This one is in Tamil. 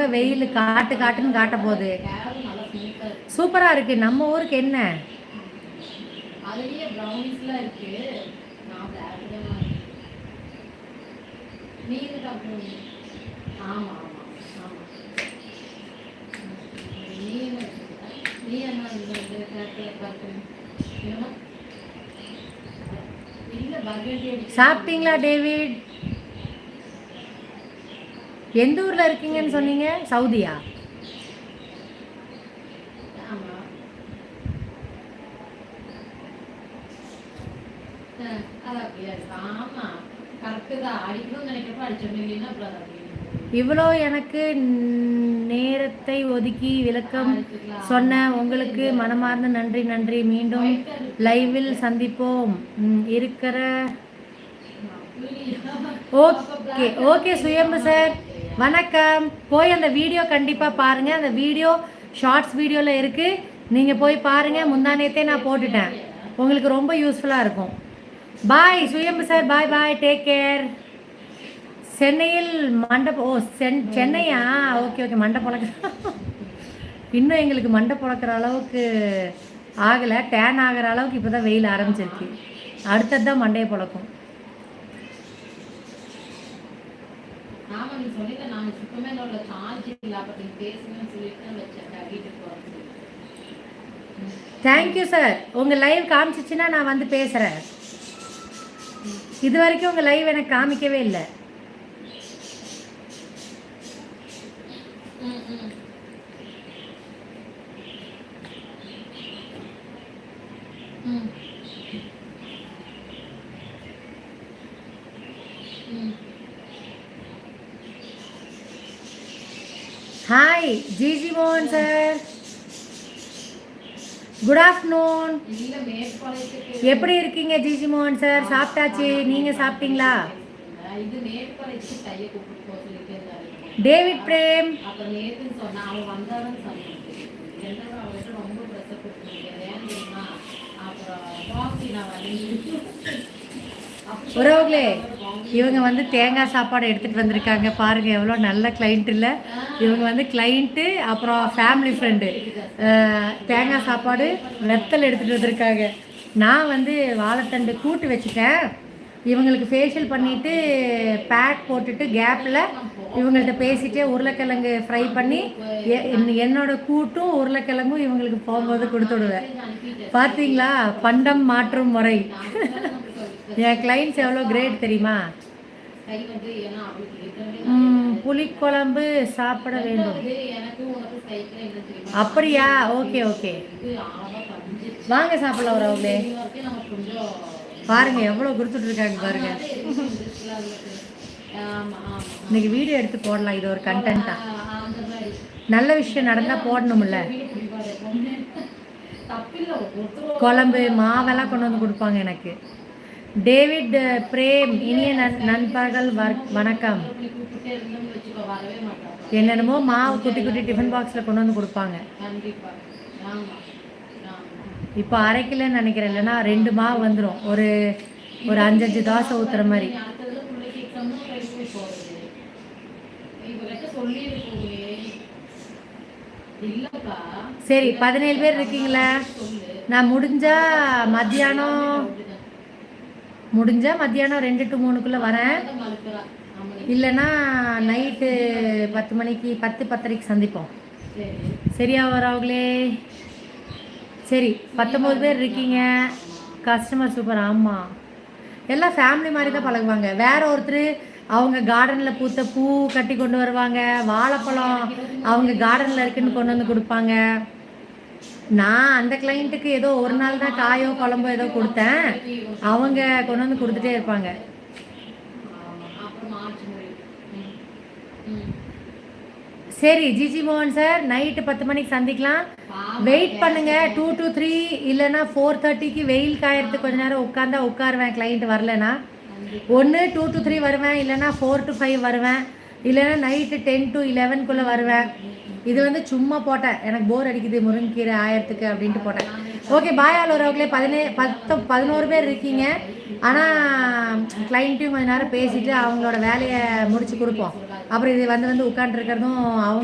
போக வெயில் காட்டுன்னு காட்ட போகுது. சூப்பராக இருக்குது. நம்ம ஊருக்கு என்ன அதுலயே ப்ரௌனிஷ்லாம் இருக்கு. நான் பிளாக் தான். நீ இது டாக்டர்? ஆமா ஆமா ஆமா. நீ என்ன நீ என்ன இந்த பிளாக் பார்த்து இல்ல பர்கர். சாப்பிட்டீங்களா டேவிட்? எந்த ஊரில் இருக்கீங்கன்னு சொன்னீங்க? சவுதியா? இவ்வளோ எனக்கு நேரத்தை ஒதுக்கி விளக்கம் சொன்ன உங்களுக்கு மனமார்ந்த நன்றி. மீண்டும் லைவில் சந்திப்போம். இருக்கிற ஓகே சுயம்பு சார் வணக்கம். போய் அந்த வீடியோ கண்டிப்பாக பாருங்கள். அந்த வீடியோ ஷார்ட்ஸ் வீடியோவில் இருக்குது, நீங்கள் போய் பாருங்கள். முந்தானேத்தே நான் போட்டுட்டேன், உங்களுக்கு ரொம்ப யூஸ்ஃபுல்லாக இருக்கும். பாய் சுயம்பு சார், பாய், டேக் கேர். சென்னையில் சென்னையா? ஓகே மண்டை பொழக்க இன்னும் எங்களுக்கு மண்டை பொழக்கிற அளவுக்கு ஆகலை. டேன் ஆகிற அளவுக்கு இப்போ தான் வெயில் ஆரம்பிச்சிருக்கு. அடுத்தது தான் மண்டையை பொழக்கும். Thank you sir. உங்கள் லைவ் காமிச்சிச்சுன்னா நான் வந்து பேசுகிறேன். இது வரைக்கும் உங்கள் லைவ் எனக்கு காமிக்கவே இல்லை. ஹாய் ஜிஜி மோகன் சார், குட் ஆஃப்டர்நூன். எப்படி இருக்கீங்க ஜிஜி மோகன் சார்? சாப்பிட்டாச்சு, நீங்கள் சாப்பிட்டீங்களா? டேவிட் பிரேம் உறவுகளே, இவங்க வந்து தேங்காய் சாப்பாடு எடுத்துகிட்டு வந்திருக்காங்க. பாருங்கள் எவ்வளோ நல்ல கிளைண்ட். இல்லை இவங்க வந்து கிளைண்ட்டு, அப்புறம் ஃபேமிலி ஃப்ரெண்டு. தேங்காய் சாப்பாடு வெத்தல் எடுத்துகிட்டு வந்திருக்காங்க. நான் வந்து வாழைத்தண்டு கூட்டு வச்சுட்டேன். இவங்களுக்கு ஃபேஷியல் பண்ணிவிட்டு பேக் போட்டுட்டு கேப்பில் இவங்கள்ட்ட பேசிகிட்டே உருளைக்கிழங்கு ஃப்ரை பண்ணி என்னோடய கூட்டும் உருளைக்கிழங்கும் இவங்களுக்கு போகும்போது கொடுத்து விடுவேன். பார்த்தீங்களா, பண்டம் மாற்றும் முறை. என் கிளைண்ட்ஸ் எவ்வளோ கிரேட் தெரியுமா? புளிக்குழம்பு சாப்பிட வேண்டும். அப்படியா? ஓகே வாங்க சாப்பிடலாம் வரவங்களே. பாருங்க எவ்வளோ கொடுத்துட்டு இருக்காங்க பாருங்க. இன்னைக்கு வீடியோ எடுத்து போடலாம், இது ஒரு கண்டென்ட்டா. நல்ல விஷயம் நடந்தால் போடணும்ல. குழம்பு மாவெல்லாம் கொண்டு வந்து கொடுப்பாங்க எனக்கு. டேவிட் பிரேம், இனிய நண்பர்கள் வணக்கம். என்னென்னமோ மாவு குட்டி டிஃபன் பாக்ஸில் கொண்டு வந்து கொடுப்பாங்க. இப்போ அரைக்கலன்னு நினைக்கிறேன், இல்லைன்னா 2 மாவு வந்துடும். ஒரு 5 தோசை ஊற்றுற மாதிரி. சரி 17 பேர் இருக்கீங்களா? நான் முடிஞ்சா மத்தியானம் 2 to 3க்குள்ளே வரேன். இல்லைன்னா நைட்டு 10 மணிக்கு 10:30க்கு சந்திப்போம். சரியா வரவங்களே? சரி 19 பேர் இருக்கீங்க. Customer super. ஆமாம், எல்லாம் ஃபேமிலி மாதிரி தான் பழகுவாங்க. வேற ஒருத்தர் அவங்க கார்டனில் பூத்த பூ கட்டி கொண்டு வருவாங்க. வாழைப்பழம் அவங்க கார்டனில் இருக்குன்னு கொண்டு வந்து கொடுப்பாங்க. நான் அந்த கிளைண்ட்டுக்கு ஏதோ ஒரு நாள் தான் காயோ குழம்போ ஏதோ கொடுத்தேன். அவங்க கொண்டு வந்து கொடுத்துட்டே இருப்பாங்க. சரி ஜிஜி மோகன் சார், நைட்டு 10 மணிக்கு சந்திக்கலாம். வெயிட் பண்ணுங்க. 2 to 3 இல்லைன்னா 4:30க்கு வெயில் காயறதுக்கு கொஞ்ச நேரம் உட்காருவேன். கிளைண்ட் வரலன்னா 1 2 to 3 வருவேன், இல்லைன்னா 4 to 5 வருவேன், இல்லைன்னா நைட்டு 10 to 11க்குள்ளே வருவேன். இது வந்து சும்மா போட்டேன், எனக்கு போர் அடிக்குது முருங்கைக்கீரை ஆயிரத்துக்கு அப்படின்ட்டு போட்டேன். Okay bye all வரவங்களே. 11 பேர் இருக்கீங்க. ஆனால் கிளைண்ட்டையும் கொஞ்சம் நேரம் பேசிவிட்டு அவங்களோட வேலையை முடித்து கொடுப்போம். அப்புறம் இது வந்து உட்காந்துருக்கிறதும் அவங்க